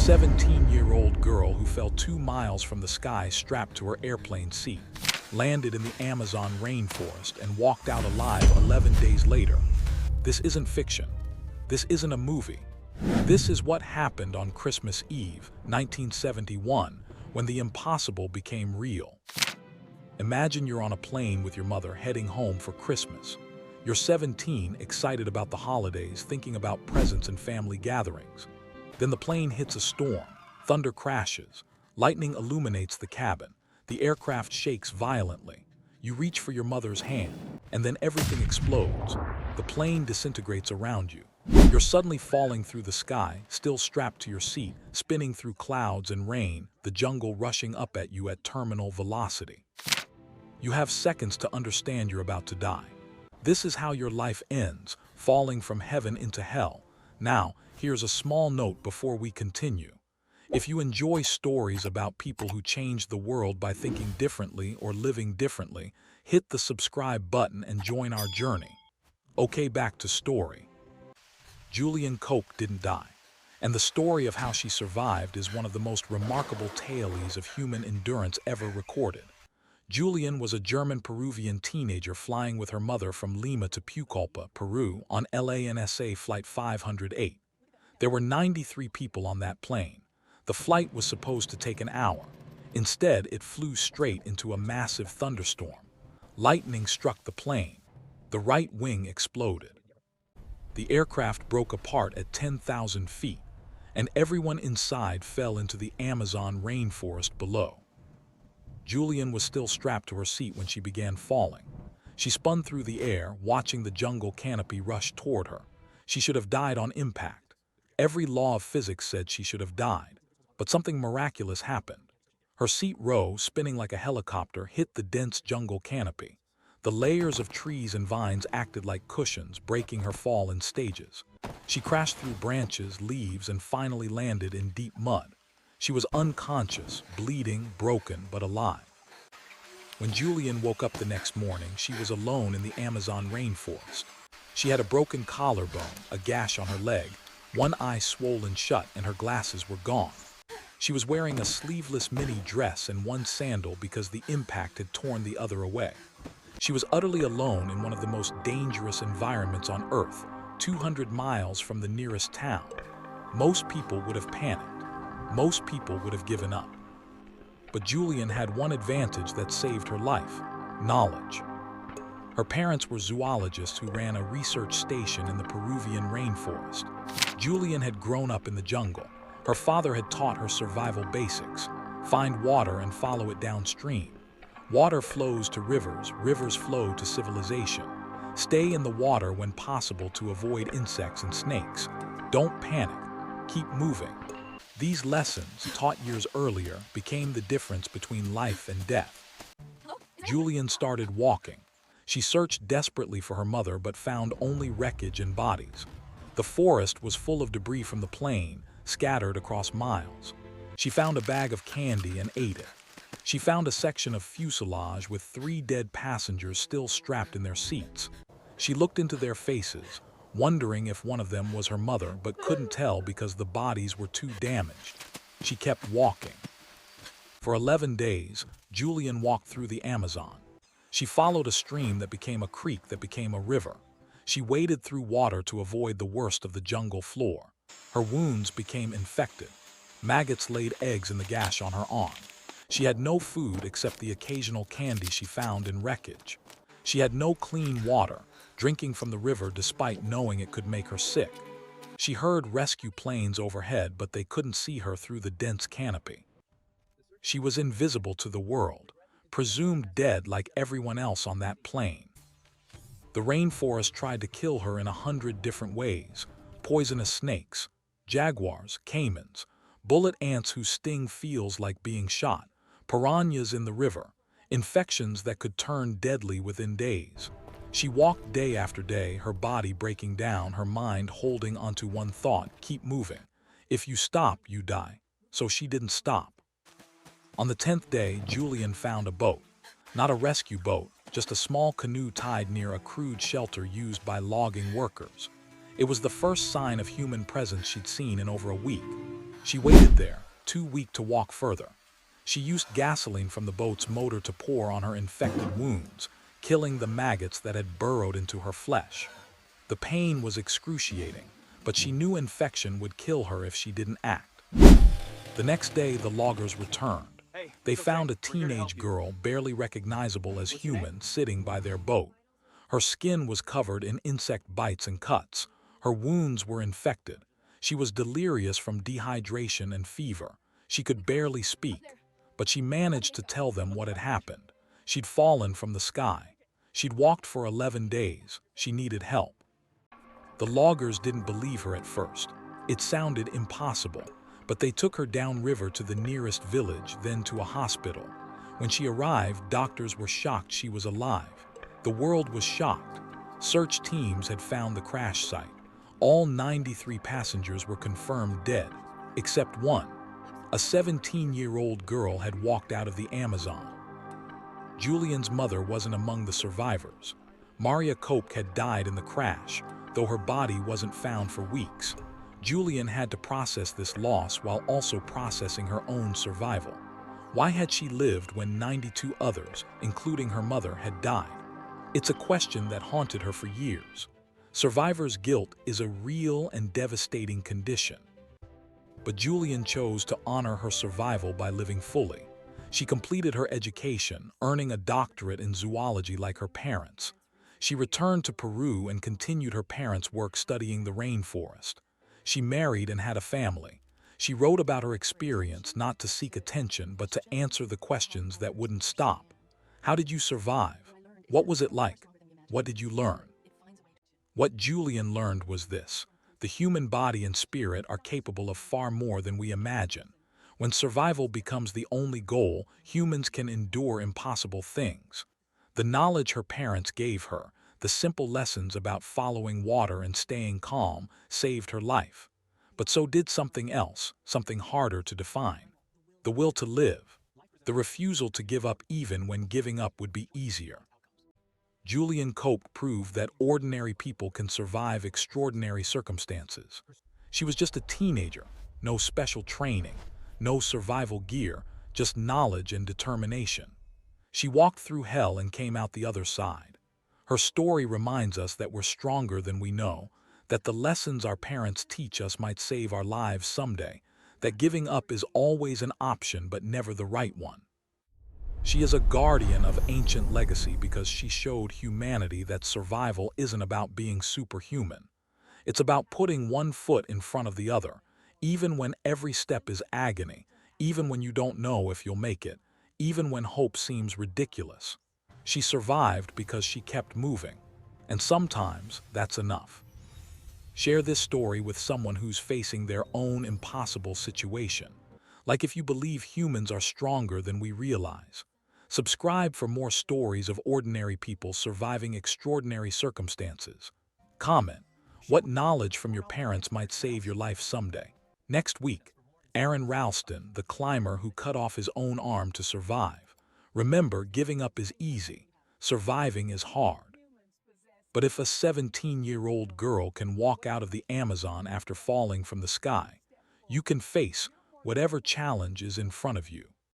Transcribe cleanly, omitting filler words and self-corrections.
17-year-old girl who fell 2 miles from the sky strapped to her airplane seat, landed in the Amazon rainforest, and walked out alive 11 days later. This isn't fiction. This isn't a movie. This is what happened on Christmas Eve, 1971, when the impossible became real. Imagine you're on a plane with your mother heading home for Christmas. You're 17, excited about the holidays, thinking about presents and family gatherings. Then the plane hits a storm, thunder crashes, lightning illuminates the cabin, the aircraft shakes violently. You reach for your mother's hand, and then everything explodes. The plane disintegrates around you. You're suddenly falling through the sky, still strapped to your seat, spinning through clouds and rain, the jungle rushing up at you at terminal velocity. You have seconds to understand you're about to die. This is how your life ends, falling from heaven into hell. Now, here's a small note before we continue. If you enjoy stories about people who changed the world by thinking differently or living differently, hit the subscribe button and join our journey. Okay, back to story. Juliane Koepcke didn't die, and the story of how she survived is one of the most remarkable tales of human endurance ever recorded. Juliane was a German-Peruvian teenager flying with her mother from Lima to Pucallpa, Peru, on LANSA Flight 508. There were 93 people on that plane. The flight was supposed to take an hour. Instead, it flew straight into a massive thunderstorm. Lightning struck the plane. The right wing exploded. The aircraft broke apart at 10,000 feet, and everyone inside fell into the Amazon rainforest below. Juliane was still strapped to her seat when she began falling. She spun through the air, watching the jungle canopy rush toward her. She should have died on impact. Every law of physics said she should have died, but something miraculous happened. Her seat row, spinning like a helicopter, hit the dense jungle canopy. The layers of trees and vines acted like cushions, breaking her fall in stages. She crashed through branches, leaves, and finally landed in deep mud. She was unconscious, bleeding, broken, but alive. When Juliane woke up the next morning, she was alone in the Amazon rainforest. She had a broken collarbone, a gash on her leg, one eye swollen shut, and her glasses were gone. She was wearing a sleeveless mini dress and one sandal because the impact had torn the other away. She was utterly alone in one of the most dangerous environments on Earth, 200 miles from the nearest town. Most people would have panicked. Most people would have given up. But Juliane had one advantage that saved her life: knowledge. Her parents were zoologists who ran a research station in the Peruvian rainforest. Juliane had grown up in the jungle. Her father had taught her survival basics: find water and follow it downstream. Water flows to rivers, rivers flow to civilization. Stay in the water when possible to avoid insects and snakes. Don't panic. Keep moving. These lessons, taught years earlier, became the difference between life and death. Juliane started walking. She searched desperately for her mother but found only wreckage and bodies. The forest was full of debris from the plane, scattered across miles. She found a bag of candy and ate it. She found a section of fuselage with 3 dead passengers still strapped in their seats. She looked into their faces, wondering if one of them was her mother, but couldn't tell because the bodies were too damaged. She kept walking. For 11 days, Juliane walked through the Amazon. She followed a stream that became a creek that became a river. She waded through water to avoid the worst of the jungle floor. Her wounds became infected. Maggots laid eggs in the gash on her arm. She had no food except the occasional candy she found in wreckage. She had no clean water, drinking from the river despite knowing it could make her sick. She heard rescue planes overhead, but they couldn't see her through the dense canopy. She was invisible to the world, presumed dead like everyone else on that plane. The rainforest tried to kill her in 100 different ways: poisonous snakes, jaguars, caimans, bullet ants whose sting feels like being shot, piranhas in the river, infections that could turn deadly within days. She walked day after day, her body breaking down, her mind holding onto one thought: keep moving. If you stop, you die. So she didn't stop. On the 10th day, Juliane found a boat. Not a rescue boat, just a small canoe tied near a crude shelter used by logging workers. It was the first sign of human presence she'd seen in over a week. She waited there, too weak to walk further. She used gasoline from the boat's motor to pour on her infected wounds, killing the maggots that had burrowed into her flesh. The pain was excruciating, but she knew infection would kill her if she didn't act. The next day, the loggers returned. They found a teenage girl, barely recognizable as human, sitting by their boat. Her skin was covered in insect bites and cuts. Her wounds were infected. She was delirious from dehydration and fever. She could barely speak, but she managed to tell them what had happened. She'd fallen from the sky. She'd walked for 11 days. She needed help. The loggers didn't believe her at first. It sounded impossible, but they took her downriver to the nearest village, then to a hospital. When she arrived, doctors were shocked she was alive. The world was shocked. Search teams had found the crash site. All 93 passengers were confirmed dead, except one. A 17-year-old girl had walked out of the Amazon. Juliane's mother wasn't among the survivors. Juliane Koepcke had died in the crash, though her body wasn't found for weeks. Juliane had to process this loss while also processing her own survival. Why had she lived when 92 others, including her mother, had died? It's a question that haunted her for years. Survivor's guilt is a real and devastating condition. But Juliane chose to honor her survival by living fully. She completed her education, earning a doctorate in zoology like her parents. She returned to Peru and continued her parents' work studying the rainforest. She married and had a family. She wrote about her experience not to seek attention but to answer the questions that wouldn't stop. How did you survive? What was it like? What did you learn? What Juliane learned was this: the human body and spirit are capable of far more than we imagine. When survival becomes the only goal, humans can endure impossible things. The knowledge her parents gave her, the simple lessons about following water and staying calm, saved her life. But so did something else, something harder to define: the will to live, the refusal to give up even when giving up would be easier. Juliane Koepcke proved that ordinary people can survive extraordinary circumstances. She was just a teenager, no special training, no survival gear, just knowledge and determination. She walked through hell and came out the other side. Her story reminds us that we're stronger than we know, that the lessons our parents teach us might save our lives someday, that giving up is always an option but never the right one. She is a guardian of ancient legacy because she showed humanity that survival isn't about being superhuman. It's about putting one foot in front of the other, even when every step is agony, even when you don't know if you'll make it, even when hope seems ridiculous. She survived because she kept moving, and sometimes that's enough. Share this story with someone who's facing their own impossible situation. Like if you believe humans are stronger than we realize. Subscribe for more stories of ordinary people surviving extraordinary circumstances. Comment: what knowledge from your parents might save your life someday? Next week, Aaron Ralston, the climber who cut off his own arm to survive. Remember, giving up is easy, surviving is hard. But if a 17-year-old girl can walk out of the Amazon after falling from the sky, you can face whatever challenge is in front of you.